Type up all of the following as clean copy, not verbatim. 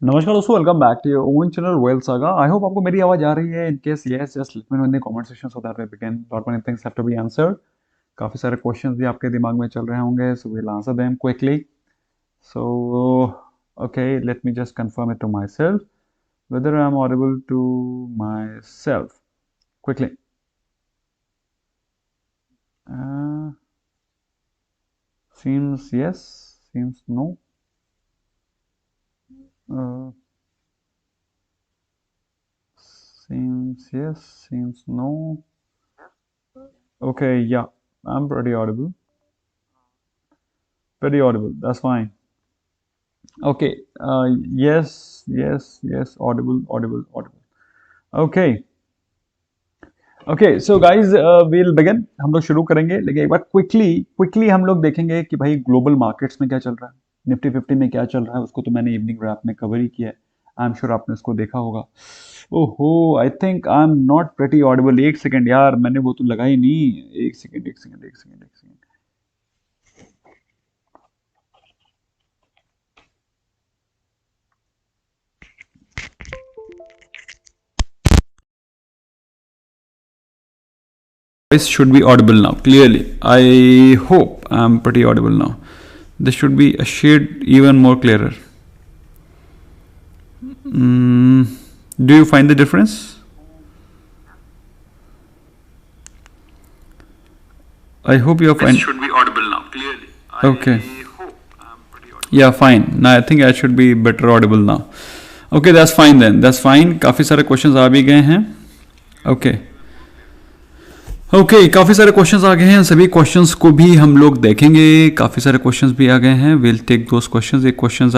नमस्कार दोस्तों, welcome back to your own channel Wealth Saga. I hope आपको मेरी आवाज आ रही है। In case yes, just let me know in the comment section so that we begin. Lot many things have to be answered. काफी सारे questions भी आपके दिमाग में चल रहे होंगे, so we will answer them quickly. So okay, let me just confirm it to my self whether I am audible to myself quickly. Uh, Seems yes, seems no. Uh, Seems yes, seems no. Okay, yeah, I'm pretty audible. Pretty audible. That's fine. Okay. Yes, yes, yes. Audible, audible, audible. Okay. Okay so guys we'll begin. हम लोग शुरू करेंगे, लेकिन एक बार quickly quickly हम लोग देखेंगे कि भाई ग्लोबल मार्केट्स में क्या चल रहा है, निफ्टी 50 में क्या चल रहा है। उसको तो मैंने इवनिंग रैप में कवर ही किया है। आई एम श्योर आपने उसको देखा होगा। ओहो, आई think I am not pretty Audible. एक सेकेंड यार, मैंने वो तो लगा ही नहीं। एक सेकेंड, एक सेकेंड, एक सेकेंड, एक second. Voice should be audible now clearly. I hope I'm pretty audible now. This should be a shade even more clearer. Do you find the difference? I hope you find. This should be audible now clearly. Okay. I hope I'm pretty audible. Yeah, fine. Now I think I should be better audible now. Okay, that's fine then. That's fine. काफी सारे questions आ भी गए हैं. Okay. Okay काफ़ी सारे questions आ गए हैं। सभी क्वेश्चंस को भी हम लोग देखेंगे। काफ़ी सारे क्वेश्चंस भी आ गए हैं। Will take those questions. एक क्वेश्चन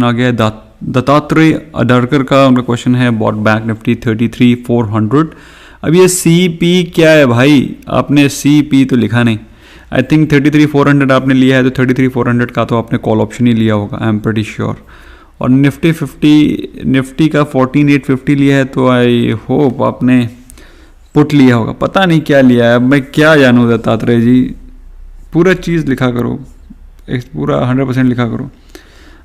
आ गया है दत्तात्रेय अडारकर का। उनका क्वेश्चन है बॉट बैंक निफ्टी 33,400। अब ये सी पी क्या है भाई? आपने सी पी तो लिखा नहीं। आई थिंक 33,400 आपने लिया है, तो 33,400 का तो आपने कॉल ऑप्शन ही लिया होगा, आई एम प्रीटी श्योर। और निफ्टी का 14,850 लिया है, तो आई होप आपने पुट लिया होगा। पता नहीं क्या लिया है, अब मैं क्या जानूँ दत्तात्रेय जी। पूरा चीज़ लिखा करो, पूरा 100% लिखा करो।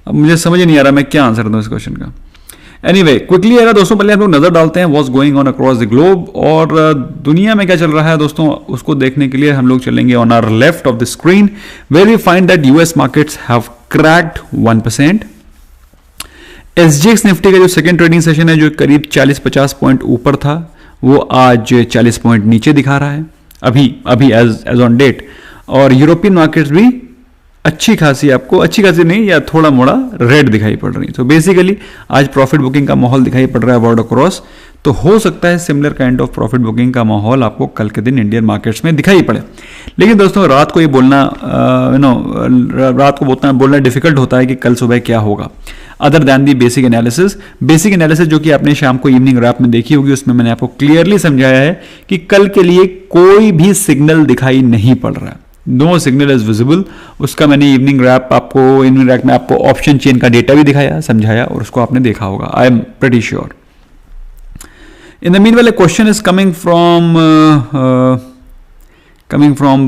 अब मुझे समझ नहीं आ रहा मैं क्या आंसर दूँ इस क्वेश्चन का। एनीवे क्विकली है दोस्तों, पहले हम लोग नज़र डालते हैं what's going on across the globe, और दुनिया में क्या चल रहा है दोस्तों, उसको देखने के लिए हम लोग चलेंगे on our left of the screen, where we find that US markets have cracked 1%। SGX Nifty का जो सेकेंड ट्रेडिंग सेशन है, जो करीब 40-50 पॉइंट ऊपर था, वो आज 40 पॉइंट नीचे दिखा रहा है अभी एज ऑन डेट। और यूरोपियन मार्केट्स भी अच्छी खासी नहीं या थोड़ा मोड़ा रेड दिखाई पड़ रही है। तो बेसिकली आज प्रॉफिट बुकिंग का माहौल दिखाई पड़ रहा है वर्ल्ड अक्रॉस। तो हो सकता है similar kind of profit booking का माहौल आपको कल के दिन इंडियन मार्केट्स में दिखाई पड़े। लेकिन दोस्तों रात को ये बोलना बोलना डिफिकल्ट होता है कि कल सुबह क्या होगा, other than the basic analysis जो कि आपने शाम को इवनिंग रैप में देखी होगी, उसमें मैंने आपको क्लियरली समझाया है कि कल के लिए कोई भी सिग्नल दिखाई नहीं पड़ रहा है। No signal is visible. उसका मैंने इवनिंग रैप में आपको ऑप्शन चेन का डेटा भी दिखाया, समझाया, और उसको आपने देखा होगा, I am pretty sure. In the meanwhile, a question is coming from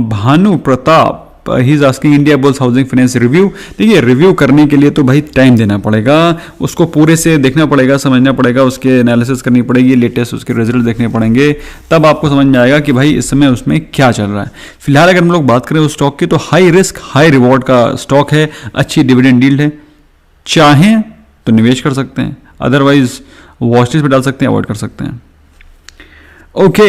Bhanu Pratap. He's asking India Bulls Housing Finance Review. देखिए रिव्यू करने के लिए तो भाई टाइम देना पड़ेगा, उसको पूरे से देखना पड़ेगा, समझना पड़ेगा, उसके एनालिसिस करनी पड़ेगी, लेटेस्ट उसके रिजल्ट देखने पड़ेंगे, तब आपको समझ में आएगा कि भाई इस समय उसमें क्या चल रहा है। फिलहाल अगर हम लोग बात करें उस स्टॉक की, तो हाई रिस्क हाई रिवॉर्ड का स्टॉक है, अच्छी डिविडेंड यील्ड है, चाहें तो निवेश कर सकते हैं, अदरवाइज वॉच लिस्ट पे डाल सकते हैं, अवॉइड कर सकते हैं। ओके,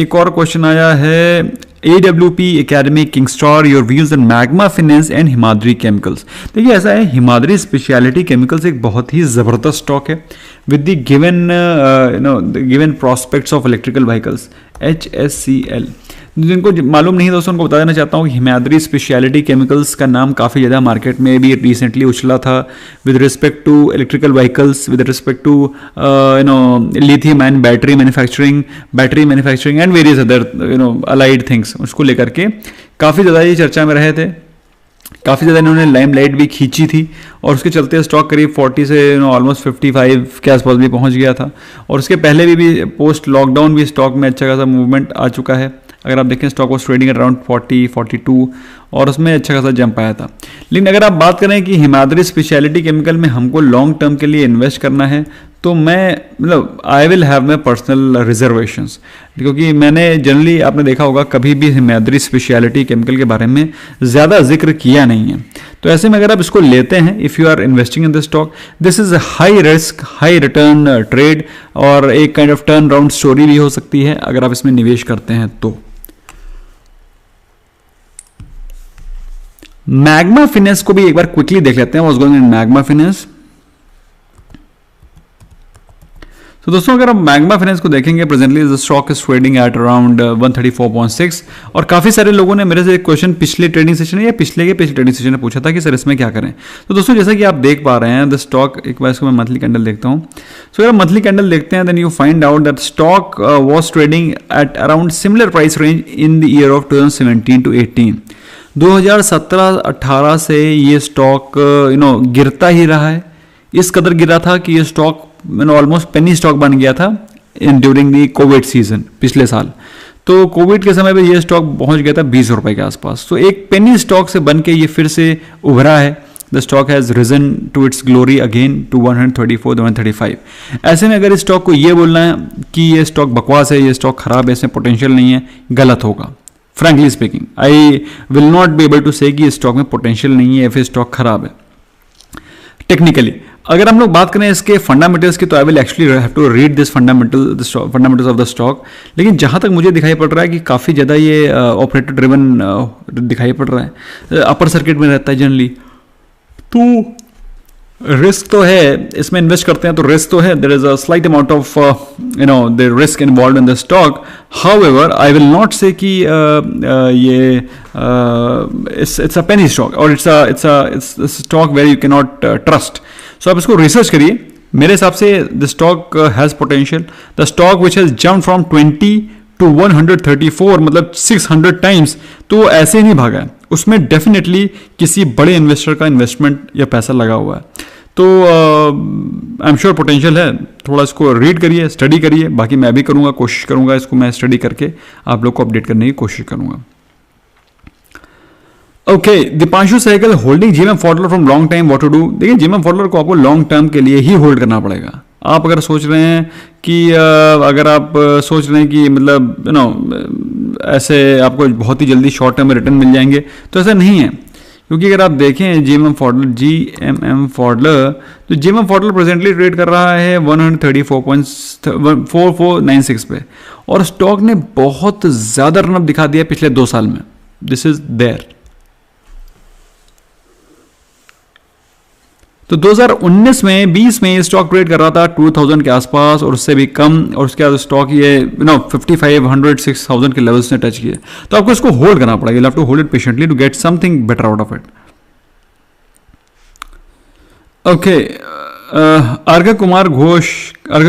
एक और क्वेश्चन आया है, AWP academy Keemstar, your views on magma finance and Himadri chemicals. देखिए ऐसा है, हिमाद्री स्पेशलिटी केमिकल्स एक बहुत ही ज़बरदस्त स्टॉक है with the given prospects of electrical vehicles, HSCL। जिनको मालूम नहीं दोस्तों, उनको बता देना चाहता हूँ कि हिमाद्री स्पेशलिटी केमिकल्स का नाम काफ़ी ज़्यादा मार्केट में भी रिसेंटली उछला था with respect to electrical vehicles, with respect to lithium ion battery manufacturing and various other allied things. उसको लेकर के काफ़ी ज़्यादा ये चर्चा में रहे थे, काफ़ी ज़्यादा इन्होंने लाइमलाइट भी खींची थी, और उसके चलते स्टॉक करीब 40 से ऑलमोस्ट 55 के आसपास भी पहुंच गया था। और उसके पहले भी पोस्ट लॉकडाउन भी स्टॉक में अच्छा खासा मूवमेंट आ चुका है। अगर आप देखें stock was trading at around 40, 42 और उसमें अच्छा खासा जंप आया था। लेकिन अगर आप बात करें कि हिमाद्री स्पेशलिटी केमिकल में हमको लॉन्ग टर्म के लिए इन्वेस्ट करना है, तो मैं मतलब I will have my personal reservations, क्योंकि मैंने जनरली आपने देखा होगा कभी भी हिमाद्री स्पेशलिटी केमिकल के बारे में ज़्यादा जिक्र किया नहीं है। तो ऐसे में अगर आप इसको लेते हैं, if you are investing in this stock, this is a high risk high return trade और एक kind of turn round story भी हो सकती है अगर आप इसमें निवेश करते हैं तो। मैग्मा फिनेंस को भी एक बार क्विकली देख लेते हैं, what's going in magma finance. तो दोस्तों अगर आप मैग्मा फाइनेंस को देखेंगे, presently the stock is trading at around 134.6 और काफी सारे लोगों ने मेरे से एक क्वेश्चन पिछले ट्रेडिंग सेशन या पिछले ट्रेडिंग सेशन में पूछा था कि सर इसमें क्या करें। तो दोस्तों जैसा कि आप देख पा रहे हैं द स्टॉक, एक बार इसको मैं मंथली कैंडल देखता हूं। सो अगर मंथली कैंडल देखते हैं then you find out that stock was trading at around similar price range in the year of 2017 to 18। 2017-18 से ये स्टॉक गिरता ही रहा है, इस कदर गिरा था कि ये स्टॉक ऑलमोस्ट पेनी स्टॉक बन गया था in during the Covid season पिछले साल। तो कोविड के समय पे ये स्टॉक पहुंच गया था 20 रुपए के आसपास। तो एक पेनी स्टॉक से बन के ये फिर से उभरा है। The stock has risen to its glory again to 134, 135। ऐसे में अगर इस स्टॉक को ये बोलना है कि ये स्टॉक बकवास है, ये स्टॉक खराब है, इसमें पोटेंशियल नहीं है, गलत होगा। Frankly speaking I will not be able to say कि इस स्टॉक में पोटेंशियल नहीं है या फिर स्टॉक खराब है। टेक्निकली अगर हम लोग बात करें इसके फंडामेंटल्स की, तो I will actually have to read this fundamentals of the stock. लेकिन जहां तक मुझे दिखाई पड़ रहा है कि काफ़ी ज़्यादा ये ऑपरेटर ड्रिवन दिखाई पड़ रहा है, अपर सर्किट में रहता है जनरली, तो रिस्क तो है इसमें इन्वेस्ट करते हैं तो रिस्क तो है, there is a slight amount of the risk involve in the stock. However I will not say कि ये इट्स अ पेनी स्टॉक और it's stock where you can not trust. So आप इसको रिसर्च करिए। मेरे हिसाब से the stock has potential. The stock which has jump from 20 to 134 मतलब 600 टाइम्स, तो ऐसे ही नहीं भागा है, उसमें डेफिनेटली किसी बड़े इन्वेस्टर का इन्वेस्टमेंट या पैसा लगा हुआ है। तो आई एम श्योर पोटेंशियल है। थोड़ा इसको रीड करिए, स्टडी करिए, बाकी मैं भी करूँगा, कोशिश करूँगा इसको मैं स्टडी करके आप लोग को अपडेट करने की कोशिश करूँगा। Okay, Deepanshu Sehgal holding GMM Pfaudler from long time, what to do. देखिए जीएमएम फॉडलर को आपको लॉन्ग टर्म के लिए ही होल्ड करना पड़ेगा। आप अगर सोच रहे हैं कि अगर आप सोच रहे हैं कि मतलब ऐसे आपको बहुत ही जल्दी शॉर्ट टर्म में रिटर्न मिल जाएंगे, तो ऐसा नहीं है। क्योंकि अगर आप देखें जीएमएम फॉडलर, तो जीएमएम फॉडलर प्रेजेंटली ट्रेड कर रहा है 134.4496 पे और स्टॉक ने बहुत ज़्यादा रनअप दिखा दिया पिछले 2 साल में। This is there. तो 2019 में 20 में स्टॉक ट्रेड कर रहा था 2000 के आसपास और उससे भी कम, और उसके बाद स्टॉक ये 5500 6000 के लेवल्स ने टच किए। तो आपको इसको होल्ड करना पड़ेगा। You have to hold it patiently to get something better out of it. Okay, Argha Kamal Ghosh का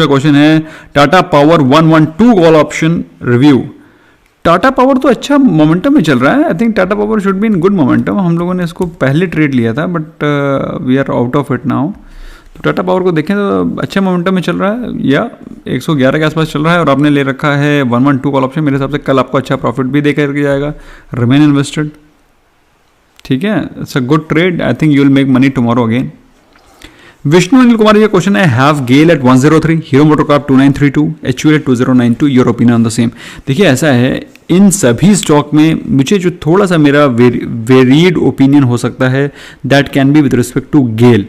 क्वेश्चन है, Tata Power 112 call option review. Tata Power तो अच्छा मोमेंटम में चल रहा है। I think Tata Power should be in good momentum. हम लोगों ने इसको पहले ट्रेड लिया था but we are out of it now. तो टाटा पावर को देखें तो अच्छे मोमेंटम में चल रहा है, या 111 के आसपास चल रहा है और आपने ले रखा है 112 कॉल ऑप्शन। मेरे हिसाब से कल आपको अच्छा प्रॉफिट भी देकर के जाएगा। रिमेन इन्वेस्टेड, ठीक है, it's a good trade. I think you will make money tomorrow again. Vishnu Anil Kumar का क्वेश्चन है, have GAIL at 103, Hero MotoCorp 2932, HUL at 2092, your opinion on the same. देखिए ऐसा है, इन सभी स्टॉक में मुझे जो थोड़ा सा मेरा वेरिड ओपिनियन हो सकता है that can be with respect to GAIL.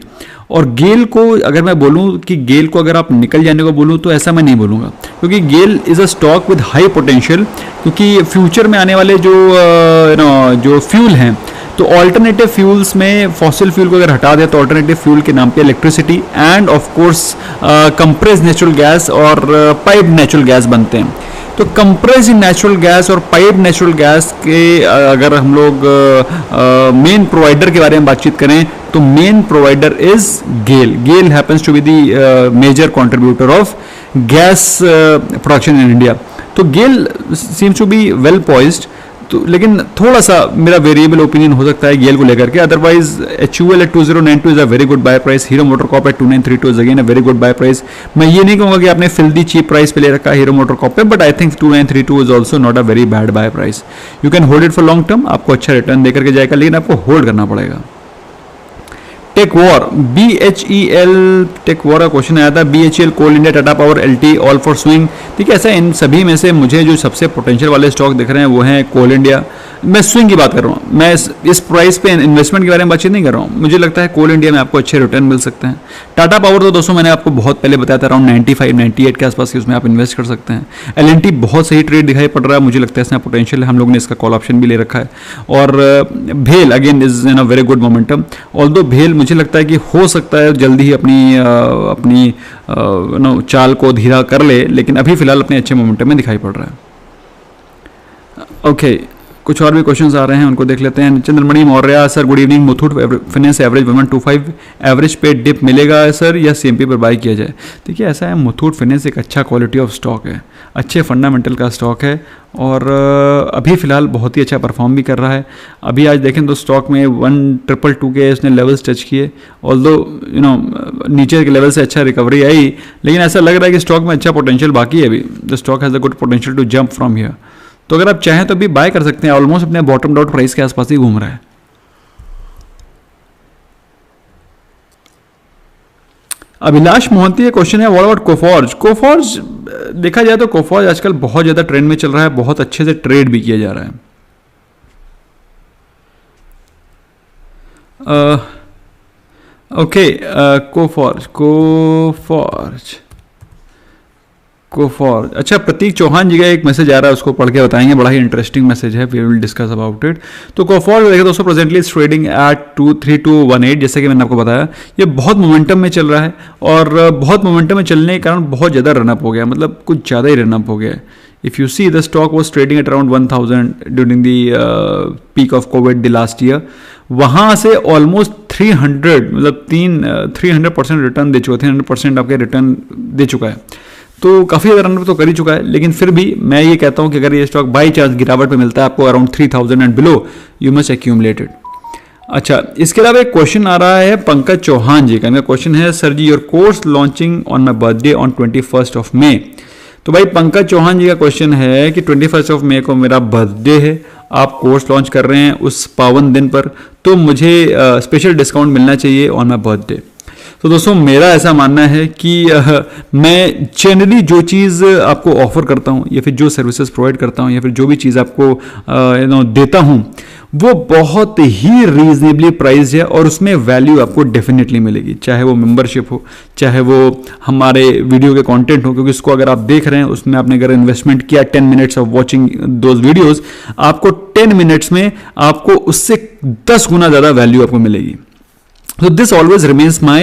और गेल को अगर मैं बोलूं कि गेल को अगर आप निकल जाने को बोलूं तो ऐसा मैं नहीं बोलूंगा, क्योंकि GAIL is a stock with high potential. क्योंकि फ्यूचर में आने वाले जो फ्यूल हैं, तो ऑल्टरनेटिव फ्यूल्स में फॉसिल फ्यूल को अगर हटा दें तो ऑल्टरनेटिव फ्यूल के नाम पे electricity end of course compressed natural gas और पाइप्ड नेचुरल गैस बनते हैं। तो कंप्रेस्ड नेचुरल गैस और पाइप्ड नेचुरल गैस के अगर हम लोग मेन प्रोवाइडर के बारे में बातचीत करें तो main provider is GAIL. GAIL happens to be the major contributor of gas production in India. तो GAIL seems to be well poised. तो लेकिन थोड़ा सा मेरा वेरिएबल ओपिनियन हो सकता है गेल को लेकर के। Otherwise HUL at 2092 is a very good buy price, Hero MotoCorp at 2932 is again a very good buy price. मैं ये नहीं कहूँगा कि आपने फिल्दी चीप प्राइस पे ले रखा है हीरो मोटरकॉप पे, but I think 2932 is also not a very bad buy price. You can hold it for long term, आपको अच्छा रिटर्न देकर के जाएगा, लेकिन आपको होल्ड करना पड़ेगा। टेक वॉर, BHEL टेक वॉर का क्वेश्चन आया था। BHEL, Coal India, Tata Power, LT all for swing. ठीक है, ऐसा इन सभी में से मुझे जो सबसे पोटेंशियल वाले स्टॉक दिख रहे हैं वो हैं कोल इंडिया। मैं स्विंग की बात कर रहा हूँ, मैं इस प्राइस पे इन्वेस्टमेंट के बारे में बातचीत नहीं कर रहा हूँ। मुझे लगता है कोल इंडिया में आपको अच्छे रिटर्न मिल सकते हैं। टाटा पावर तो दोस्तों मैंने आपको बहुत पहले बताया था, अराउंड 95-98 के आसपास की उसमें आप इन्वेस्ट कर सकते हैं। LNT बहुत सही ट्रेड दिखाई पड़ रहा है, मुझे लगता है इसमें पोटेंशियल है, हम लोग ने इसका कॉल ऑप्शन भी ले रखा है। और भेल again is in a very good momentum, although भेल मुझे लगता है कि हो सकता है जल्दी ही अपनी चाल को धीरा कर ले, लेकिन अभी फिलहाल अपने अच्छे मोमेंटम में दिखाई पड़ रहा है। ओके, कुछ और भी क्वेश्चंस आ रहे हैं, उनको देख लेते हैं। Chandramani Maurya, sir good evening, Muthoot finance average 1125 average पे डिप मिलेगा सर या CMP पर बाय किया जाए? देखिए ऐसा है, मुथूट फाइनेंस एक अच्छा क्वालिटी ऑफ स्टॉक है, अच्छे फंडामेंटल का स्टॉक है, और अभी फिलहाल बहुत ही अच्छा परफॉर्म भी कर रहा है। अभी आज देखें तो स्टॉक में 1222 के इसने लेवल्स टच किए, ऑल्दो नीचे के लेवल से अच्छा रिकवरी आई, लेकिन ऐसा लग रहा है कि स्टॉक में अच्छा पोटेंशियल बाकी है अभी। The stock has a good potential to jump from here. तो अगर आप चाहें तो अभी बाय कर सकते हैं, ऑलमोस्ट अपने बॉटम आउट प्राइस के आसपास ही घूम रहा है। अभिलाष मोहंती का क्वेश्चन है, व्हाट अबाउट कोफॉर्ज? कोफॉर्ज देखा जाए तो कोफॉर्ज आजकल बहुत ज़्यादा ट्रेंड में चल रहा है, बहुत अच्छे से ट्रेड भी किया जा रहा है। ओके, कोफॉर्ज अच्छा, प्रतीक चौहान जी का एक मैसेज आ रहा है, उसको पढ़ के बताएंगे, बड़ा ही इंटरेस्टिंग मैसेज है, we will discuss about it. तो कोफॉर्ज देखिए दोस्तों, प्रेजेंटली ट्रेडिंग एट 23218, जैसे कि मैंने आपको बताया, ये बहुत मोमेंटम में चल रहा है, और बहुत मोमेंटम में चलने के कारण बहुत ज़्यादा रनअप हो गया, मतलब कुछ ज़्यादा ही रनअप हो गया है। If you see the stock was trading at around 1000 during the peak of Covid the last year, वहाँ से ऑलमोस्ट 300 मतलब 300% रिटर्न दे चुका है, 300% आपके रिटर्न दे चुका है, तो काफ़ी ज़्यादा रनअप तो कर ही चुका है। लेकिन फिर भी मैं ये कहता हूँ कि अगर ये स्टॉक बाई चांस गिरावट पे मिलता है आपको around 3000 and below, you must accumulate it. अच्छा, इसके अलावा एक क्वेश्चन आ रहा है पंकज चौहान जी का। मेरा क्वेश्चन है, sir ji your course launching on my birthday on 21 of May. तो भाई पंकज चौहान जी का क्वेश्चन है कि 21 ऑफ मे को मेरा बर्थडे है, आप कोर्स लॉन्च कर रहे हैं उस पावन दिन पर, तो मुझे स्पेशल डिस्काउंट मिलना चाहिए ऑन माई बर्थडे। तो दोस्तों मेरा ऐसा मानना है कि मैं जनरली जो चीज़ आपको ऑफर करता हूँ, या फिर जो सर्विसेज प्रोवाइड करता हूँ, या फिर जो भी चीज़ आपको देता हूँ, वो बहुत ही रीजनेबली प्राइस है, और उसमें वैल्यू आपको डेफिनेटली मिलेगी, चाहे वो मेंबरशिप हो, चाहे वो हमारे वीडियो के कंटेंट हो, क्योंकि इसको अगर आप देख रहे हैं, उसमें आपने अगर इन्वेस्टमेंट किया 10 minutes of watching those videos, आपको 10 मिनट्स में आपको उससे 10 गुना ज़्यादा वैल्यू आपको मिलेगी। So this always remains my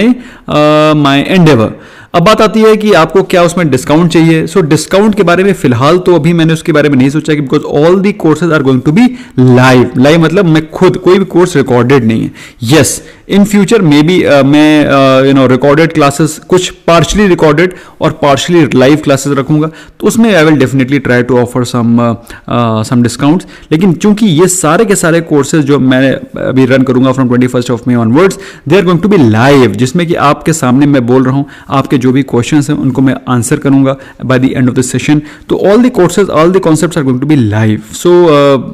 endeavor। अब बात आती है कि आपको क्या उसमें डिस्काउंट चाहिए। सो डिस्काउंट के बारे में फिलहाल तो अभी मैंने उसके बारे में नहीं सोचा, कि because all the courses are going to be live मतलब मैं खुद कोई भी कोर्स रिकॉर्डेड नहीं है। Yes, in future may be मैं रिकॉर्डेड क्लासेस, कुछ पार्शली रिकॉर्डेड और पार्शली लाइव क्लासेस रखूंगा, तो उसमें I will definitely try to offer some discounts. लेकिन चूंकि ये सारे के सारे कोर्सेज जो मैं अभी रन करूंगा from 21 of May onwards, they are going to be live, जिसमें कि आपके सामने मैं बोल रहा हूं, आपके जो भी क्वेश्चंस हैं उनको मैं आंसर करूंगा by the end of the session. तो all the courses, all the concepts are going to be live, so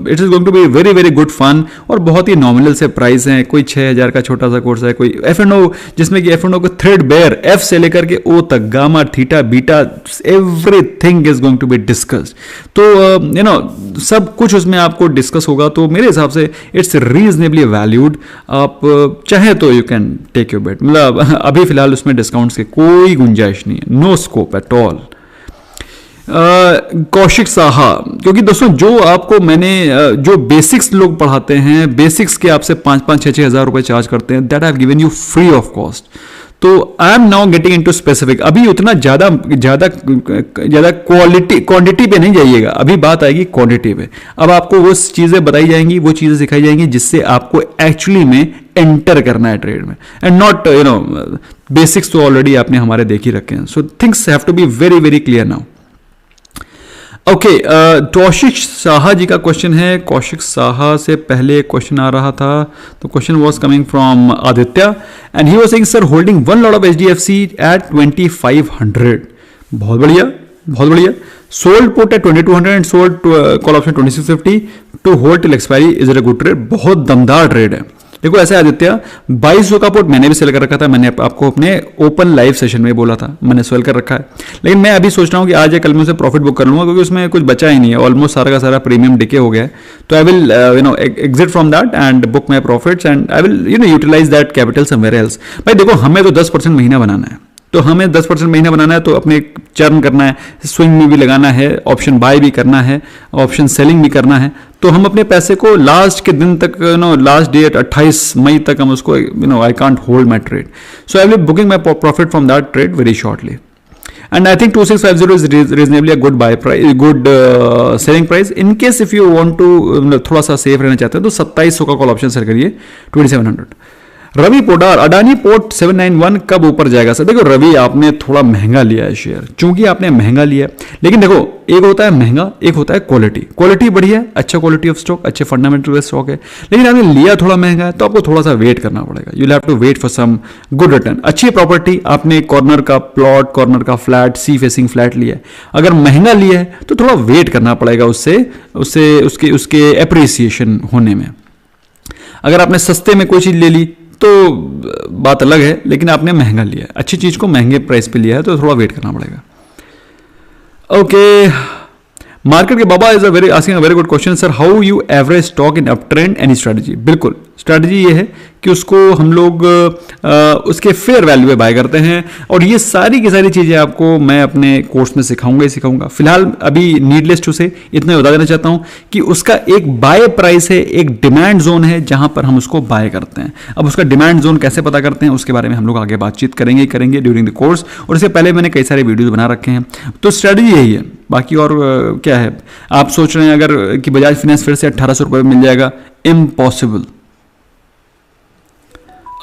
it is going to be very very good fun, और बहुत ही नॉमिनल से प्राइस हैं। कोई 6000 का छोटा सा कोर्स है, कोई F&O, जिसमें कि F&O को थ्रेड बेयर, F से लेकर के O तक, gamma, theta, beta, everything is going to be discussed. तो सब कुछ उसमें आपको डिस्कस होगा, तो मेरे हिसाब से इट्स रीजनेबली वैल्यूड। आप चाहे तो यू कैन टेक योर बेट, मतलब अभी फिलहाल उसमें डिस्काउंट्स की कोई गुंजाइश नहीं है, no scope at all. Kaushik Saha, क्योंकि दोस्तों जो आपको मैंने जो बेसिक्स लोग पढ़ाते हैं, बेसिक्स के आपसे 5-6 हज़ार रुपए चार्ज करते हैं, that I have given you free of cost. तो I am now getting into specific. अभी उतना ज्यादा क्वांटिटी पे नहीं जाइएगा, अभी बात आएगी क्वांटिटी पे। अब आपको वो चीजें बताई जाएंगी, वो चीजें सिखाई जाएंगी जिससे आपको एक्चुअली में एंटर करना है ट्रेड में, एंड नॉट बेसिक्स तो ऑलरेडी आपने हमारे देख ही रखे हैं। So things have to be very very clear now. Okay, Kaushik Saha ji का क्वेश्चन है. कौशिक साहा से पहले क्वेश्चन आ रहा था, तो question was coming from Aditya and he was saying sir holding one lot of HDFC at 2500. बहुत बढ़िया, बहुत बढ़िया. Sold put at 2200 and sold call option 2650 to hold till expiry. Is it a good trade? बहुत दमदार trade है. देखो ऐसा है आदित्य, 2200 का पुट मैंने भी सेल कर रखा था. मैंने आपको अपने ओपन लाइव सेशन में बोला था, मैंने सेल कर रखा है. लेकिन मैं अभी सोच रहा हूं कि आज या कल में उसे प्रॉफिट बुक कर लूंगा, क्योंकि उसमें कुछ बचा ही नहीं है. ऑलमोस्ट सारा का सारा प्रीमियम डिके हो गया है. तो I will exit from that and book my profits and I will utilize that capital somewhere else. भाई देखो, हमें तो 10% महीना बनाना है, तो हमें 10% महीना बनाना है, तो अपने चर्न करना है, स्विंग में भी लगाना है, ऑप्शन बाय भी करना है, ऑप्शन सेलिंग भी करना है. तो हम अपने पैसे को लास्ट के दिन तक, लास्ट डेट 28 मई तक हम उसको, I can't hold my trade. So I will be booking my profit from that trade very shortly. And I think 2650 is reasonably a good buy price, good selling price. In case if you want to थोड़ा सा safe रहना चाहते हैं तो 2700 का call option sell करिए 2700. Ravi Podar, Adani port 791 कब ऊपर जाएगा? सर देखो रवि, आपने थोड़ा महंगा लिया है शेयर, चूंकि आपने महंगा लिया है. लेकिन देखो, एक होता है महंगा, एक होता है क्वालिटी. क्वालिटी बढ़िया है, अच्छा क्वालिटी ऑफ स्टॉक, अच्छे फंडामेंटल स्टॉक है. लेकिन आपने लिया थोड़ा महंगा है, तो आपको थोड़ा सा वेट करना पड़ेगा. You have to wait for some good return. अच्छी प्रॉपर्टी, आपने कॉर्नर का प्लॉट, कॉर्नर का फ्लैट, सी फेसिंग फ्लैट लिया है. अगर महंगा लिया है तो थोड़ा वेट करना पड़ेगा उसके एप्रिसिएशन होने में. अगर आपने सस्ते में कोई चीज ले ली तो बात अलग है, लेकिन आपने महंगा लिया है, अच्छी चीज को महंगे प्राइस पे लिया है, तो थोड़ा वेट करना पड़ेगा. ओके, मार्केट के Baba is asking a very good question. Sir how you average stock in up trend, any strategy? बिल्कुल, स्ट्रेटजी ये है कि उसको हम लोग उसके फेयर वैल्यू पे बाय करते हैं. और ये सारी की सारी चीजें आपको मैं अपने कोर्स में सिखाऊंगा. फिलहाल अभी नीडलेस टू से इतना बता देना चाहता हूं कि उसका एक बाय प्राइस है, एक डिमांड जोन है, जहां पर हम उसको बाय करते हैं. अब उसका डिमांड जोन कैसे पता करते हैं, उसके बारे में हम लोग आगे बातचीत करेंगे ड्यूरिंग द कोर्स. और इससे पहले मैंने कई सारे वीडियोज बना रखे हैं. तो स्ट्रेटजी यही है, बाकी और क्या है. आप सोच रहे हैं अगर कि बजाज फाइनेंस फिर से 1800 रुपये मिल जाएगा, impossible.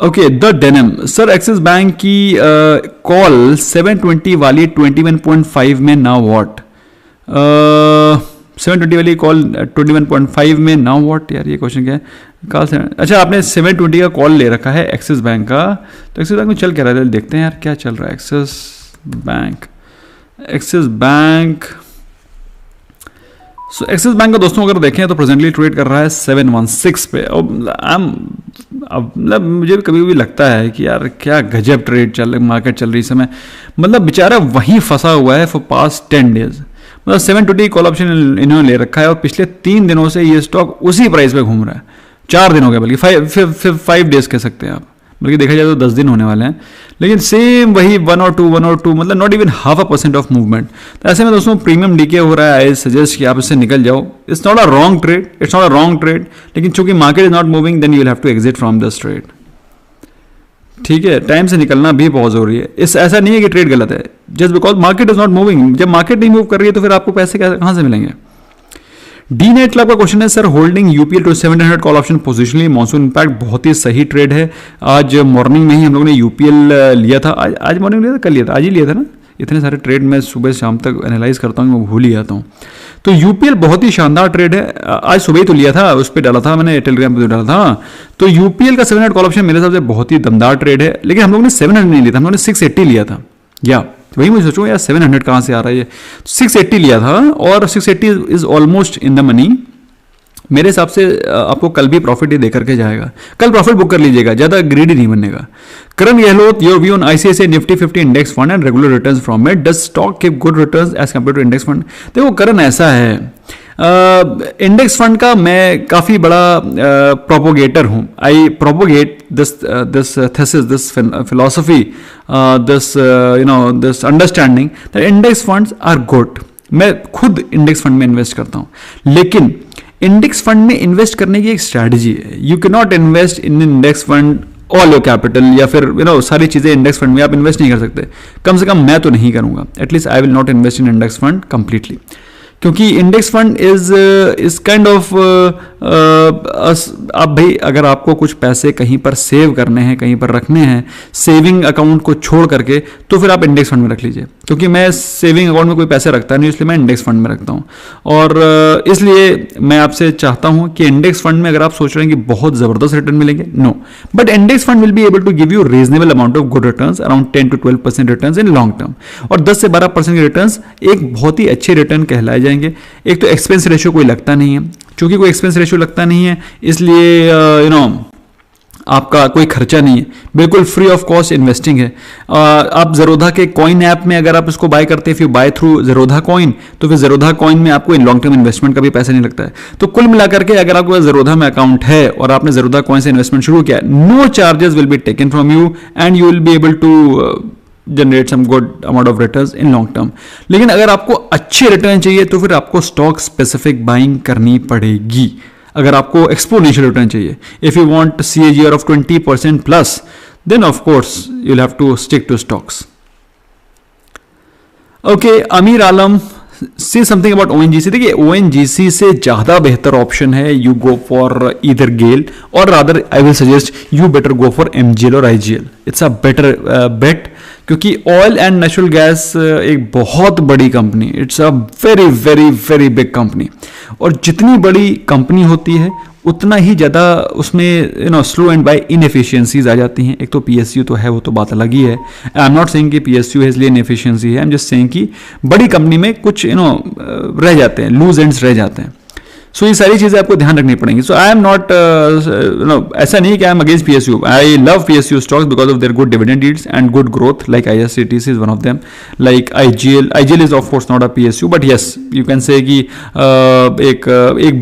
Okay, the denim. Sir axis bank की कॉल 720 वाली 21.5 में नाउ व्हाट? 720 वाली कॉल 21.5 में नाउ व्हाट? यार ये क्वेश्चन क्या है? कॉल से, अच्छा आपने 720 का कॉल ले रखा है एक्सिस बैंक का. तो एक्सिस बैंक में चल क्या रहा है, देखते हैं यार क्या चल रहा है. Axis bank so axis bank का दोस्तों अगर देखें तो प्रेजेंटली ट्रेड कर रहा है 716 पे. मतलब मुझे भी कभी कभी लगता है कि यार क्या गजब ट्रेड मार्केट चल रही समय. मतलब बेचारा वहीं फंसा हुआ है फॉर पास्ट 10 डेज. मतलब 720 कॉल ऑप्शन इन्होंने ले रखा है और पिछले 3 दिनों से ये स्टॉक उसी प्राइस पे घूम रहा है. 4 दिन हो गए, बल्कि 5 डेज कह सकते हैं आप, बल्कि देखा जाए तो 10 दिन होने वाले हैं. लेकिन सेम वही 1 और 2 मतलब नॉट इवन 0.5% ऑफ मूवमेंट. तो ऐसे में दोस्तों प्रीमियम डीके हो रहा है. आई सजेस्ट कि आप इससे निकल जाओ. It's not a wrong trade, लेकिन चूंकि market is not moving, then you will have to exit from this trade. ठीक है, टाइम से निकलना भी बहुत जरूरी है. ऐसा नहीं है कि ट्रेड गलत है, just because market is not moving. जब मार्केट नहीं मूव कर रही है तो फिर आपको पैसे कहां से मिलेंगे. डी नेट क्लब का क्वेश्चन है, sir holding UPL to 700 call option positionally monsoon impact. बहुत ही सही ट्रेड है. आज मॉर्निंग में ही हम लोगों ने यूपीएल लिया था. आज मॉर्निंग लिया था, कल लिया था, आज ही लिया था ना. इतने सारे ट्रेड मैं सुबह शाम तक एनालाइज करता हूँ, मैं भूल ही जाता हूँ. तो यूपीएल बहुत ही शानदार ट्रेड है. आज सुबह ही तो लिया था, उस पर डाला था मैंने, टेलीग्राम पे डाला था. तो यूपीएल का 700 कॉल ऑप्शन मेरे हिसाब से बहुत ही दमदार ट्रेड है. लेकिन हम लोगों ने 700 नहीं लिया था, हम लोगों ने 680 लिया था. या वही मुझे सोचूं यार 700 कहाँ से आ रहा है. 680 लिया था और 680 is almost in the money. मेरे हिसाब से आपको कल भी प्रॉफिट ही देकर के जाएगा. कल प्रॉफिट बुक कर लीजिएगा, ज्यादा ग्रीडी नहीं बनने का. Karan Gehlot, your view on ICICI Nifty 50 index fund and regular returns from it. Does stock give good returns as compare to index fund? देखो करण, ऐसा है, इंडेक्स फंड का मैं काफी बड़ा प्रोपोगेटर हूं. I propagate this thesis, this philosophy, this understanding that index funds are good. मैं खुद इंडेक्स फंड में इन्वेस्ट करता हूं, लेकिन इंडेक्स फंड में इन्वेस्ट करने की एक स्ट्रैटेजी है. You can not invest in index fund all your capital, या फिर सारी चीजें इंडेक्स फंड में आप इन्वेस्ट नहीं कर सकते. कम से कम मैं तो नहीं करूंगा. At least I will not invest in index fund completely, क्योंकि index fund is kind of अब भाई अगर आपको कुछ पैसे कहीं पर सेव करने हैं, कहीं पर रखने हैं, सेविंग अकाउंट को छोड़ करके, तो फिर आप इंडेक्स फंड में रख लीजिए. क्योंकि मैं सेविंग अकाउंट में कोई पैसे रखता नहीं, इसलिए मैं इंडेक्स फंड में रखता हूँ। और इसलिए मैं आपसे चाहता हूँ कि इंडेक्स फंड में अगर आप सोच रहे हैं कि बहुत ज़बरदस्त रिटर्न मिलेंगे, no, but index fund will be able to give you reasonable amount of good returns, around 10 to 12% returns in long term, और 10 से 12% के रिटर्न्स एक बहुत ही अच्छे रिटर्न कहलाए जाएंगे। एक तो एक्सपेंस रेशियो कोई लगता नहीं है, चूंकि कोई एक्सपेंस रेशियो लगता नहीं है इसलिए आपका कोई खर्चा नहीं है, बिल्कुल फ्री ऑफ कॉस्ट इन्वेस्टिंग है। आप ज़ेरोधा के कॉइन ऐप में अगर आप इसको बाय करते हैं, if you buy through Zerodha Coin, तो फिर ज़ेरोधा कॉइन में आपको लॉन्ग टर्म इन्वेस्टमेंट का भी पैसा नहीं लगता है। तो कुल मिलाकर के अगर आपके पास ज़ेरोधा में अकाउंट है और आपने ज़ेरोधा कॉइन से इन्वेस्टमेंट शुरू किया, no charges will be taken from you and you will be able to generate some good amount of returns in long term. लेकिन अगर आपको अच्छे रिटर्न चाहिए तो फिर आपको स्टॉक स्पेसिफिक बाइंग करनी पड़ेगी। अगर आपको एक्सपोनेंशियल रिटर्न चाहिए, if you want CAGR of 20% plus, then of course you'll have to stick to stocks. Okay, Amir Alam say something about ONGC. देखिए ONGC से ज़्यादा बेहतर ऑप्शन है you go for either GAIL, और rather I will suggest you better go for MGL और IGL. It's a better bet, क्योंकि oil and natural gas एक बहुत बड़ी company, it's a very very very big company, और जितनी बड़ी company होती है उतना ही ज़्यादा उसमें स्लो एंड बाय इनएफिशिएंसीज आ जाती हैं। एक तो PSU तो है, वो तो बात अलग ही है। आई एम नॉट सेइंग कि PSU है इसलिए इनएफिशिएंसी है, आई एम जस्ट सेइंग कि बड़ी कंपनी में कुछ रह जाते हैं, लूज एंड्स रह जाते हैं। सो ये सारी चीज़ें आपको ध्यान रखनी पड़ेंगी। सो आई एम नॉट ऐसा नहीं कि I am against PSU, I love PSU stocks because of their good dividend yields and good growth, like IRCTC is one of them, like IGL is of course not a PSU, but yes you can say कि एक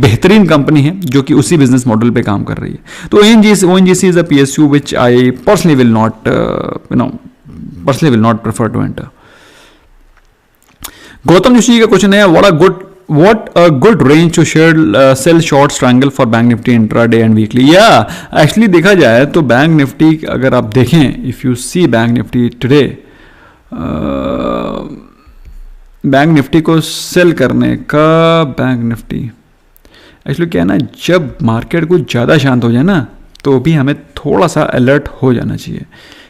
बेहतरीन company है जो कि उसी business model पे काम कर रही है। तो ONGC is a PSU which I personally will not prefer to enter. Gautam Joshi ji का क्वेश्चन है, what a good range to sell short strangle for bank nifty intraday and weekly? Actually देखा जाए तो बैंक निफ्टी अगर आप देखें, if you see bank Nifty today, bank Nifty को sell करने का, बैंक निफ्टी एक्चुअली क्या है ना, जब मार्केट कुछ ज़्यादा शांत हो जाए ना तो भी हमें थोड़ा सा अलर्ट हो जाना चाहिए,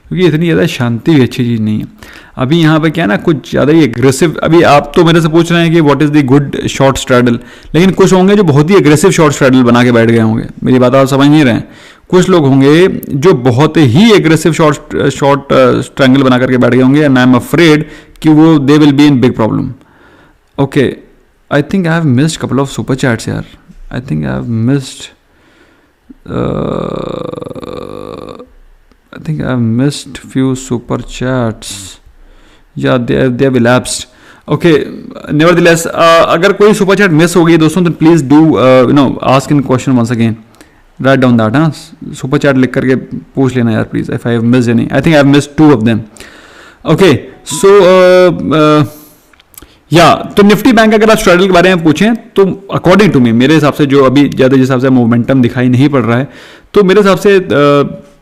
क्योंकि इतनी ज़्यादा शांति भी अच्छी चीज़ नहीं है। अभी यहाँ पे क्या है ना, कुछ ज़्यादा ही एग्रेसिव, अभी आप तो मेरे से पूछ रहे हैं कि what is the good short straddle, लेकिन कुछ होंगे जो बहुत ही एग्रेसिव शॉर्ट स्ट्रैडल बना के बैठ गए होंगे। मेरी बात आप समझ नहीं रहे हैं। कुछ लोग होंगे जो बहुत ही एग्रेसिव शॉर्ट स्ट्रैंगल बना करके बैठ गए होंगे, एंड आई एम अफ्रेड कि वो they will be in big problem. Okay, I think I have missed couple of super chats यार, I think I have missed I think I've missed few super chats. Yeah, they have elapsed. Okay, nevertheless, अगर कोई super chat miss हो गई दोस्तों, तो please do ask in question once again, write down that, हाँ, super chat लिख करके पूछ लेना यार please, if I have missed any, I think I have missed 2 of them. Okay, so तो निफ्टी बैंक अगर आप स्ट्रैडल के बारे में पूछें तो अकॉर्डिंग टू मी, मेरे हिसाब से जो अभी ज़्यादा जिस हिसाब से मोमेंटम दिखाई नहीं पड़ रहा है, तो मेरे हिसाब से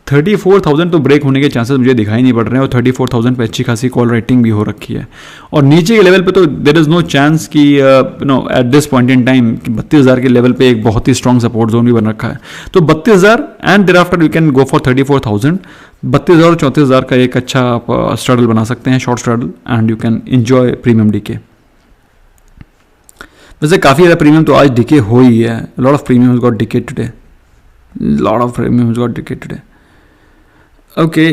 34,000 तो ब्रेक होने के चांसेस मुझे दिखाई नहीं पड़ रहे हैं, और 34,000 पे अच्छी खासी कॉल रेटिंग भी हो रखी है, और नीचे के लेवल पे तो देयर इज़ नो चांस कि at this point in time 32,000 के लेवल पे एक बहुत ही स्ट्रॉन्ग सपोर्ट जोन भी बन रखा है। तो 32,000 and thereafter you can go for 34,000, 32,000 और 34,000 का एक अच्छा आप स्ट्रैडल बना सकते हैं, short straddle, and you can enjoy premium DK. वैसे काफ़ी ज़्यादा प्रीमियम तो आज डीके हो ही है, lot of premiums got decay today, lot of premiums got decay today. Okay,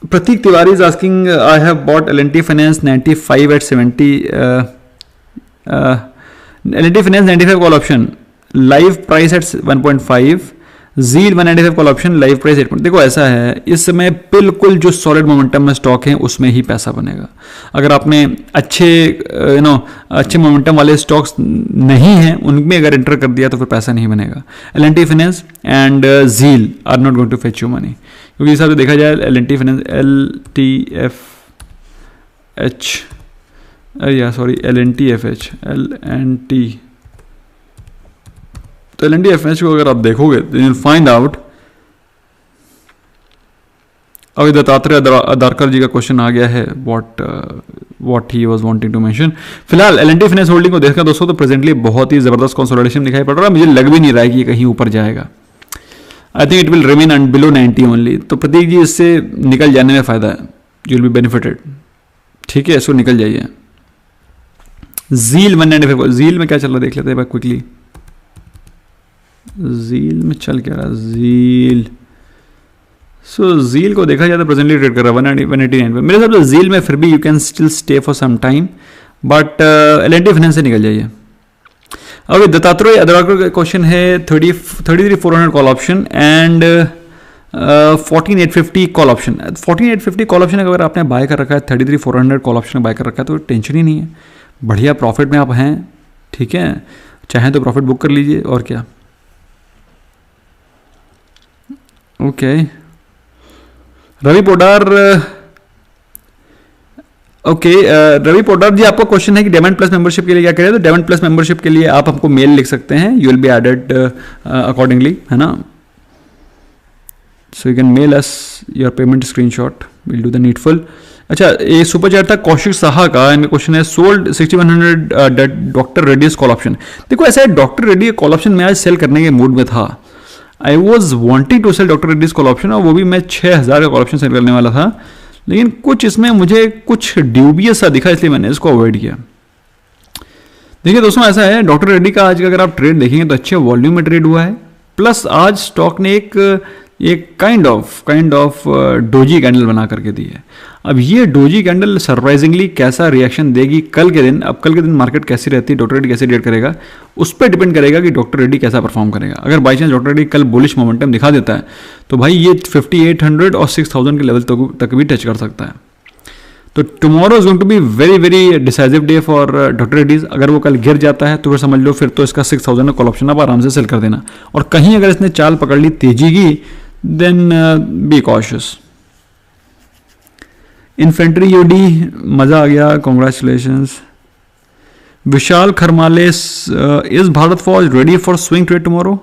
Pratik Tiwari is asking, I have bought L&T Finance 95 at 70, L&T Finance 95 call option, live price at 1.5, ZEAL 195 call option, live price 8. देखो ऐसा है, इस समय बिल्कुल जो solid momentum में stock है उसमें ही पैसा बनेगा। अगर आपने अच्छे अच्छे मोमेंटम वाले स्टॉक्स नहीं हैं उनमें अगर एंटर कर दिया तो फिर पैसा नहीं बनेगा। L&T finance and ZEAL are not going to fetch you money, क्योंकि हिसाब से देखा जाए L&T फाइनेंस LNTFH तो LNTFH को अगर आप देखोगे तो यू विल फाइंड आउट। अभी दत्तात्रेय अदारकर जी का क्वेश्चन आ गया है, what he was wanting to mention. फिलहाल L&T फाइनेंस होल्डिंग को देखकर दोस्तों तो प्रेजेंटली बहुत ही जबरदस्त कंसोलिडेशन दिखाई पड़ रहा है, मुझे लग भी नहीं रहा है कि ये कहीं ऊपर जाएगा। I think it will remain below 90 only. तो प्रतीक जी इससे निकल जाने में फायदा है, यू विल बी बेनिफिटेड ठीक है, इसको निकल जाइए। जील 195, जील में क्या चल रहा है देख लेते हैं भाई क्विकली। जील में चल क्या रहा है, जील जील को देखा जाए तो प्रेजेंटली ट्रेड कर रहा है 189 पे। मेरे हिसाब से जील में फिर भी you can still stay for some time, but L&T finance से निकल जाइए। अभी दत्तात्रेय अडरकर का क्वेश्चन है 33,400 call option and 14,850 call option. 14,850 call option अगर आपने बाय कर रखा है, 33,400 कॉल ऑप्शन बाय कर रखा है तो टेंशन ही नहीं है, बढ़िया प्रॉफिट में आप हैं। ठीक है, चाहें तो प्रॉफिट बुक कर लीजिए और क्या। ओके, रवि पोडार, ओके रवि पोडार जी, आपका क्वेश्चन है कि डायमंड प्लस मेंबरशिप के लिए क्या करें। तो डायमंड प्लस मेंबरशिप के लिए आप हमको मेल लिख सकते हैं, you will be added accordingly, है ना। So you can mail us your payment screenshot, will do the needful. अच्छा, ये सुपर चैट था कौशिक साहा का, इनका क्वेश्चन है sold 6100 doctor Reddy's call option. देखो ऐसा है, डॉक्टर रेड्डी कॉल ऑप्शन मैं आज सेल करने के मूड में था। I was wanting to sell doctor Reddy's call option, और वो भी मैं 6000 का कॉल ऑप्शन सेल करने वाला था, लेकिन कुछ इसमें मुझे कुछ ड्यूबियस सा दिखा, इसलिए मैंने इसको अवॉइड किया। देखिए दोस्तों, ऐसा है डॉक्टर रेड्डी का आज का अगर आप ट्रेड देखेंगे तो अच्छे वॉल्यूम में ट्रेड हुआ है, प्लस आज स्टॉक ने एक काइंड ऑफ डोजी कैंडल बना करके दी है। अब ये डोजी कैंडल सरप्राइजिंगली कैसा रिएक्शन देगी कल के दिन, अब कल के दिन मार्केट कैसी रहती है, डॉक्टर रेड्डी कैसे ट्रेड करेगा, उस पर डिपेंड करेगा कि डॉक्टर रेड्डी कैसा परफॉर्म करेगा। अगर बाई चांस डॉक्टर रेड्डी कल बुलिश मोमेंटम दिखा देता है तो भाई ये 5800 और 6000 के लेवल तक भी टच कर सकता है। तो tomorrow is going to be very very decisive day for doctor Reddy's. अगर वो कल गिर जाता है तो फिर समझ लो, फिर तो इसका 6000 कॉल ऑप्शन आप आराम से सेल कर देना, और कहीं अगर इसने चाल पकड़ ली तेजी की, देन बी कॉशियस। इन्फेंट्री यूडी, मजा आ गया, congratulations. Vishal Kharmale, is Bharat Forge ready for swing trade tomorrow.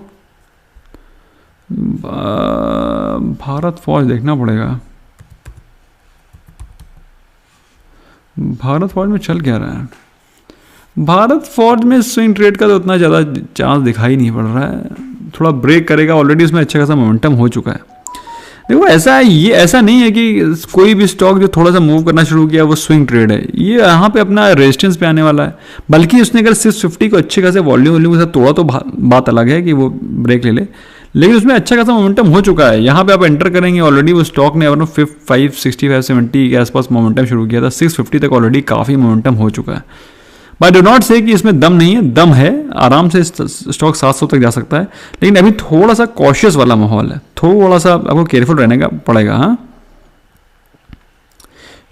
Bharat Forge देखना पड़ेगा, भारत फौज में चल क्या रहा है। भारत फौज में स्विंग ट्रेड का तो उतना ज़्यादा चांस दिखाई नहीं पड़ रहा है, थोड़ा ब्रेक करेगा, ऑलरेडी उसमें अच्छा खासा मोमेंटम हो चुका है। देखो ऐसा है, ये ऐसा नहीं है कि कोई भी स्टॉक जो थोड़ा सा मूव करना शुरू किया वो स्विंग ट्रेड है, ये यहाँ पे अपना रेजिस्टेंस पे आने वाला है। बल्कि उसने अगर 650 को अच्छे खासे वॉल्यूम के साथ तोड़ा तो बात अलग है कि वो ब्रेक ले ले, लेकिन उसमें अच्छा खासा मोमेंटम हो चुका है। यहाँ पे आप एंटर करेंगे, ऑलरेडी वो स्टॉक ने अपना 565-70 के आसपास मोमेंटम शुरू किया था, 650 तक ऑलरेडी काफ़ी मोमेंटम हो चुका है। बट डू नॉट से कि इसमें दम नहीं है, दम है, आराम से स्टॉक 700 तक जा सकता है, लेकिन अभी थोड़ा सा कॉशियस वाला माहौल है, थोड़ा सा आपको केयरफुल रहने का पड़ेगा। हाँ,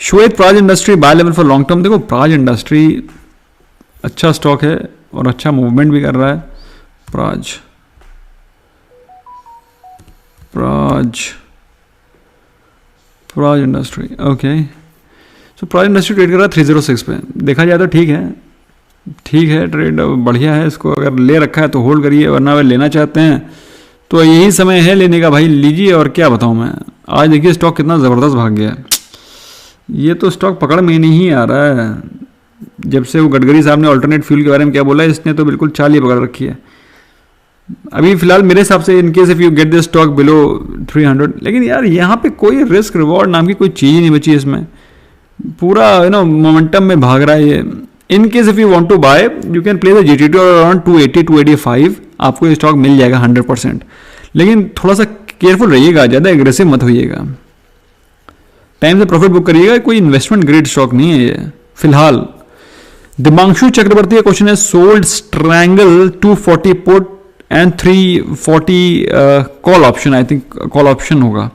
श्वेत, Praj industry by level for long term. देखो प्राज इंडस्ट्री अच्छा स्टॉक है और अच्छा मूवमेंट भी कर रहा है। Praj industry, okay. So Praj industry trade कर रहा है 306 पे, देखा जाए तो ठीक है, ट्रेड बढ़िया है। इसको अगर ले रखा है तो होल्ड करिए, वरना अगर लेना चाहते हैं तो यही समय है लेने का, भाई लीजिए। और क्या बताऊं मैं, आज देखिए स्टॉक कितना ज़बरदस्त भाग गया है। ये तो स्टॉक पकड़ में नहीं आ रहा है। जब से वो गडकरी साहब ने अल्टरनेट फ्यूल के बारे में क्या बोला, इसने तो बिल्कुल चाल ही पकड़ रखी है। अभी फिलहाल मेरे हिसाब से in case if you get this stock below 300, लेकिन यार यहाँ पे कोई रिस्क रिवॉर्ड नाम की कोई चीज़ ही नहीं बची इसमें, पूरा मोमेंटम में भाग रहा है ये। In case if you want to buy, you can place GTT और अराउंड 280-285, आपको ये स्टॉक मिल जाएगा 100%। लेकिन थोड़ा सा केयरफुल रहिएगा, ज़्यादा एग्रेसिव मत होइएगा, टाइम से प्रॉफिट बुक करिएगा। कोई इन्वेस्टमेंट ग्रेड स्टॉक नहीं है ये फिलहाल। दिमांशु चक्रवर्ती का क्वेश्चन है sold strangle 240 put and 340 call option, I think call option होगा।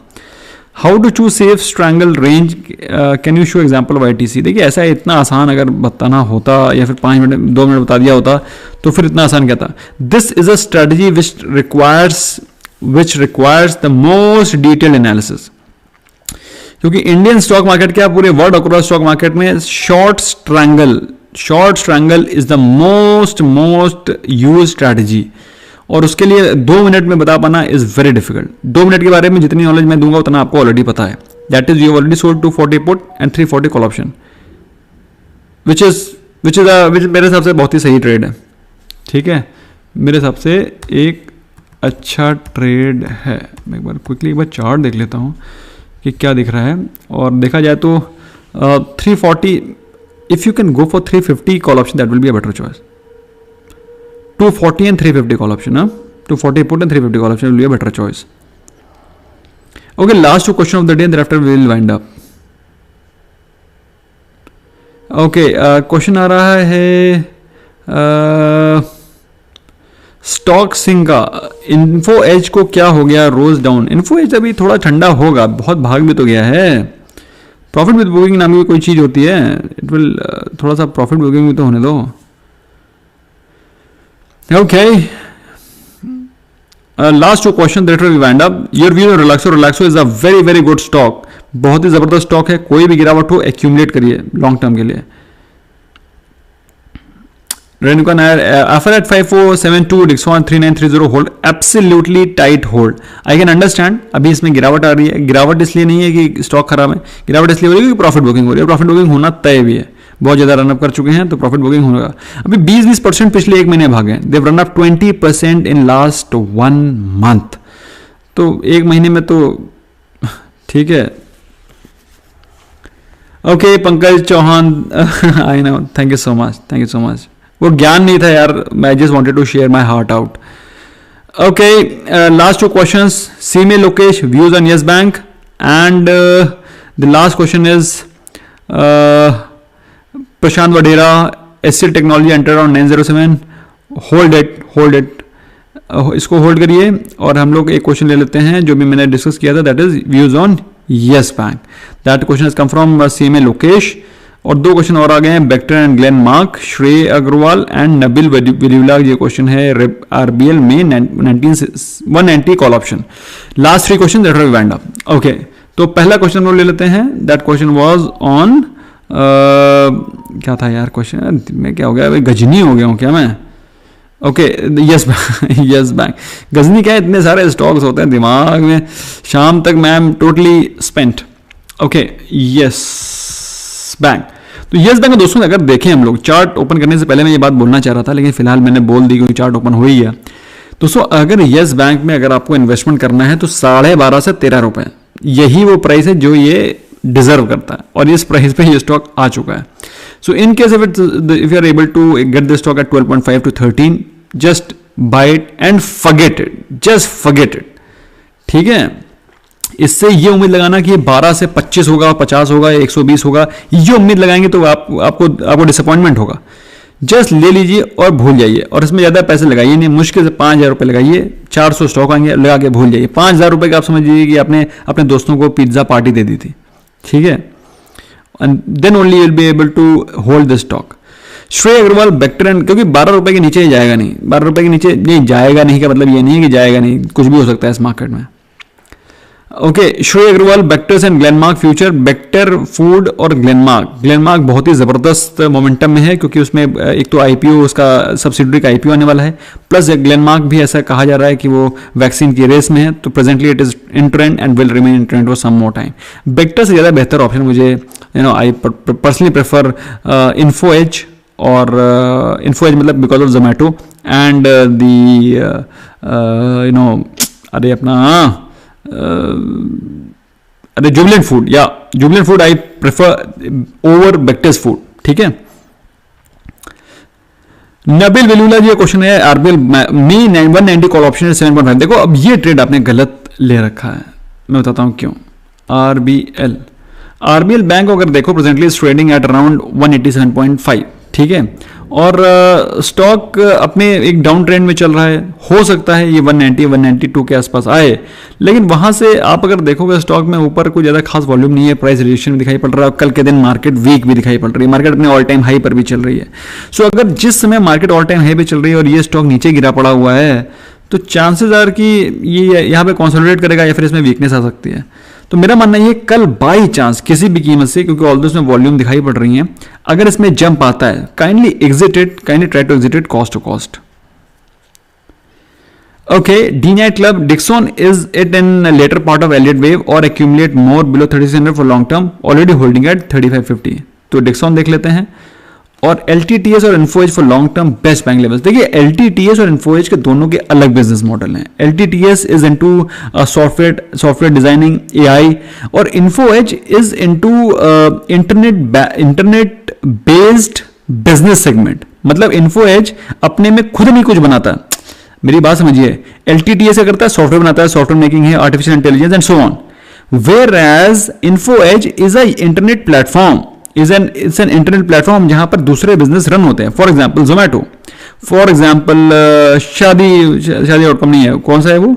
How to choose safe strangle range, can you show example of ITC। देखिए ऐसा है, इतना आसान अगर बताना होता या फिर 5 मिनट 2 मिनट बता दिया होता तो फिर इतना आसान क्या था। This is a strategy which requires the most detailed analysis, क्योंकि इंडियन स्टॉक मार्केट क्या पूरे वर्ल्ड अक्रॉस स्टॉक मार्केट में short strangle is the most use strategy, और उसके लिए 2 मिनट में बता पाना इज वेरी डिफिकल्ट। 2 मिनट के बारे में जितनी नॉलेज मैं दूंगा उतना आपको ऑलरेडी पता है। That is you already sold 240 put and 340 call option, which मेरे हिसाब से बहुत ही सही ट्रेड है। ठीक है, मेरे हिसाब से एक अच्छा ट्रेड है। मैं एक बार क्विकली चार्ट देख लेता हूँ कि क्या दिख रहा है। और देखा जाए तो 340, if you can go for 350 call option, that will be a better choice. 240 and 350 call option, 240 put and 350 call option will be a better choice. Okay, last two question of the day and thereafter we will wind up. Okay, question आ रहा है stock Singh का, info as को क्या हो गया, रोज down. Info as अभी थोड़ा ठंडा होगा, बहुत भाग भी तो गया है. प्रॉफिट विद बुकिंग नाम की कोई चीज होती है, इट विल थोड़ा सा प्रॉफिट बुकिंग भी तो होने दो. Okay, last two question that we wind up. Your view on Relaxo. Relaxo is a very very good stock, बहुत ही जबरदस्त स्टॉक है. कोई भी गिरावट हो एक्यूमुलेट करिए लॉन्ग टर्म के लिए. Renuka Nair, after at 5472, Dixon 3930 hold, absolutely tight hold. I can understand. अभी इसमें गिरावट आ रही है. गिरावट इसलिए नहीं है कि स्टॉक खराब है, गिरावट इसलिए हो रही है कि प्रॉफिट बुकिंग हो रही है. प्रॉफिट बुकिंग होना तय भी है, बहुत ज़्यादा रनअप कर चुके हैं तो प्रॉफिट बुकिंग होगा. अभी 20% पिछले एक महीने भागे. They've run up 20% in last 1 month. तो एक महीने में तो ठीक है. Okay, Pankaj Chauhan, I know, thank you so much, thank you so much. वो ज्ञान नहीं था यार, मैं just wanted to share my heart out. Okay, last two questions. सीमे Lokesh, views on Yes Bank, and the last question is Prashant Vadera, SCL technology enter on 907. Hold it, इसको hold करिए. और हम लोग एक क्वेश्चन ले लेते हैं जो भी मैंने डिस्कस किया था, that is views on Yes Bank. That question has come from सीमे लोकेश. और 2 क्वेश्चन और आ गए हैं, बेक्टर एंड ग्लेन मार्क, श्रेय अग्रवाल एंड नबिल वेलिवला. ये क्वेश्चन है आरबीएल में 190 call option. Last 3 question that are wind up. Okay, तो पहला क्वेश्चन वो ले लेते हैं. दैट क्वेश्चन वाज ऑन, क्या था यार क्वेश्चन, मैं क्या हो गया, गजनी हो गया हूँ क्या मैं. Okay, yes Yes Bank. Ghajini क्या है, इतने सारे स्टॉक्स होते हैं दिमाग में, शाम तक मैं am totally spent. Okay, yes bank. तो यस बैंक दोस्तों अगर देखें हम लोग, चार्ट ओपन करने से पहले मैं ये बात बोलना चाह रहा था, लेकिन फिलहाल मैंने बोल दी क्योंकि चार्ट ओपन हो ही है. दोस्तों अगर यस बैंक में अगर आपको इन्वेस्टमेंट करना है तो 12.5 से 13 रुपए, यही वो प्राइस है जो ये डिजर्व करता है, और इस प्राइस पे ये स्टॉक आ चुका है. So in case if you are able to get this stock at 12.5 to 13, just buy it and forget it, just forget it. ठीक है, इससे ये उम्मीद लगाना कि 12 से 25 होगा, 50 होगा या 120 होगा, ये उम्मीद लगाएंगे तो आपको डिसअपॉइंटमेंट होगा. जस्ट ले लीजिए और भूल जाइए, और इसमें ज़्यादा पैसे लगाइए नहीं, मुश्किल से 5,000 रुपये लगाइए, 400 स्टॉक आएंगे, लगा के भूल जाइए. 5,000 रुपये का आप समझ लीजिए कि आपने अपने दोस्तों को पिज्ज़ा पार्टी दे दी थी. ठीक है, and then only you will be able to hold this stock. Shrey Agarwal, Bector and, क्योंकि 12 रुपये के नीचे जाएगा नहीं, 12 रुपये के नीचे नहीं जाएगा नहीं का मतलब ये नहीं है कि जाएगा नहीं, कुछ भी हो सकता है इस मार्केट में. Okay, Shrey Agarwal, Bectors and Glenmark future. Bector food और ग्लेनमार्क बहुत ही जबरदस्त मोमेंटम में है, क्योंकि उसमें एक तो आईपीओ, उसका सब्सिडरी का आईपीओ आने वाला है, प्लस ग्लेनमार्क भी ऐसा कहा जा रहा है कि वो वैक्सीन की रेस में है. तो presently it is in trend and will remain in trend for some more time. Bector से ज़्यादा बेहतर ऑप्शन मुझे, I personally prefer Info Edge, और इन्फो एज मतलब because of Zomato and the अरे अपना अरे जुबिलेंट फूड, या Jubilant food I prefer over Bectors food. ठीक है. नबिल वेलुला जी क्वेश्चन है, आरबीएल में 190 कॉल ऑप्शन है 7.5. देखो अब ये ट्रेड आपने गलत ले रखा है, मैं बताता हूं क्यों. आरबीएल बैंक अगर देखो presently is trading at around 187.5. ठीक है, और स्टॉक अपने एक डाउन ट्रेंड में चल रहा है. हो सकता है ये 190-192 के आसपास आए, लेकिन वहां से आप अगर देखोगे स्टॉक में ऊपर कोई ज़्यादा खास वॉल्यूम नहीं है, प्राइस रिजेक्शन भी दिखाई पड़ रहा है. कल के दिन मार्केट वीक भी दिखाई पड़ रही है, मार्केट अपने ऑल टाइम हाई पर भी चल रही है. सो अगर जिस समय मार्केट ऑल टाइम हाई पे चल रही है और ये स्टॉक नीचे गिरा पड़ा हुआ है, तो चांसेस आर कि ये यहाँ पे कंसोलिडेट करेगा या फिर इसमें वीकनेस आ सकती है. तो मेरा मानना ये कल बाई चांस किसी भी कीमत से, क्योंकि ऑल इसमें वॉल्यूम दिखाई पड़ रही है, अगर इसमें जंप आता है, kindly try to exit it cost to cost. Okay, D night club, Dixon is it in later part of Elliott wave और accumulate more below 3600 for long term, already holding at 3550. तो Dixon देख लेते हैं. और LTTS और Info Edge for long term best bank levels. देखिए LTTS और Info Edge के दोनों के अलग बिजनेस मॉडल हैं। LTTS is into software designing AI, और Info Edge is into internet based business segment. मतलब इन्फोएज अपने में खुद नहीं कुछ बनाता, मेरी बात समझिए। LTTS क्या करता है, सॉफ्टवेयर बनाता है, सॉफ्टवेयर मेकिंग है, artificial intelligence and so on. Whereas InfoEdge is a internet platform, it's an internet platform जहां पर दूसरे बिजनेस रन होते हैं। For example Zomato, for example शादी.com नहीं है, कौन सा है वो,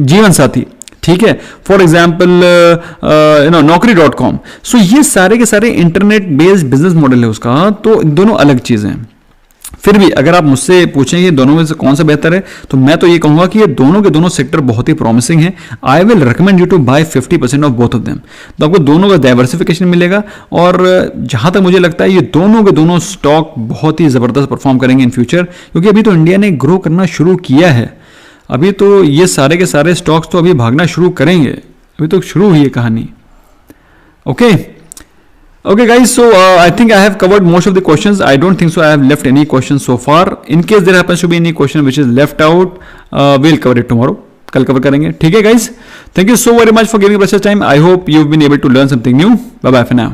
जीवन साथी, ठीक है, फॉर एग्जाम्पल Naukri.com। सो ये सारे के सारे इंटरनेट बेस्ड बिजनेस मॉडल है उसका, तो दोनों अलग चीजें हैं। फिर भी अगर आप मुझसे पूछेंगे दोनों में से कौन सा बेहतर है, तो मैं तो ये कहूंगा कि ये दोनों के दोनों सेक्टर बहुत ही प्रॉमिसिंग हैं। I will recommend you to buy 50% of both of them. तो आपको दोनों का डाइवर्सिफिकेशन मिलेगा, और जहां तक मुझे लगता है ये दोनों के दोनों स्टॉक बहुत ही जबरदस्त परफॉर्म करेंगे इन फ्यूचर, क्योंकि अभी तो इंडिया ने ग्रो करना शुरू किया है। अभी तो ये सारे के सारे स्टॉक्स तो अभी भागना शुरू करेंगे, अभी तो शुरू हुई है कहानी। Okay guys, so I think I have covered most of the questions. I don't think so I have left any questions so far. In case there happens to be any question which is left out, we'll cover it tomorrow. कल cover करेंगे, ठीक है guys? Thank you so very much for giving us your time. I hope you've been able to learn something new. Bye bye for now.